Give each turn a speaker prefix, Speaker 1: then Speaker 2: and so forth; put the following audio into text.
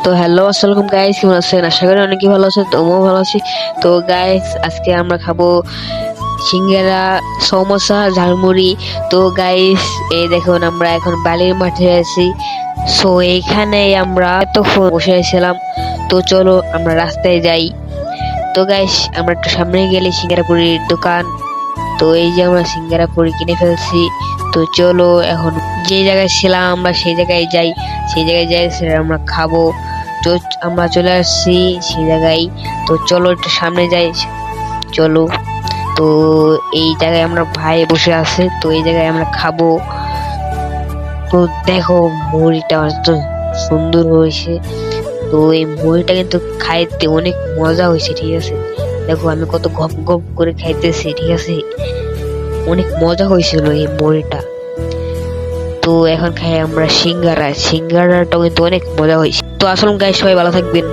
Speaker 1: তো হ্যালো আসসালামু গাইস, কেমন আছেন? আশা করি অনেকেই ভালো আছেন, তো আমিও ভালো আছি। তো গাইস, আজকে আমরা খাবো সিঙ্গারা, সমোসা, ঝালমুড়ি। তো গাইস, এই দেখুন আমরা এখন বালির মাঠে আছি। সো এইখানে আমরা তখন বসে আছিলাম। তো চলো আমরা রাস্তায় যাই। তো গাইস, আমরা একটু সামনে গেলে সিঙ্গারা পুরির দোকান। তো এই যে আমরা সিঙ্গারা পুরি কিনে ফেলছি। তো চলো এখন যে জায়গায় ছিলাম আমরা সেই জায়গায় যাই। সেই জায়গায় যাই সেটা আমরা খাবো। তো আমরা চলে আসছি সেই জায়গায়। তো চলো একটু সামনে যাই, চলো। তো এই জায়গায় আমরা ভাই বসে আছে, তো এই জায়গায় আমরা খাবো। তো দেখো, মুড়িটা অত সুন্দর হয়েছে। তো এই মুড়িটা কিন্তু খাইতে অনেক মজা হয়েছে, ঠিক আছে। দেখো আমি কত গপ গপ করে খাইতেছি, ঠিক আছে। অনেক মজা হয়েছিল এই মুড়িটা। তো এখন খাই আমরা সিঙ্গারাটাও কিন্তু অনেক মজা হয়েছে। তো আসলে গাইস, সবাই ভালো থাকবেন।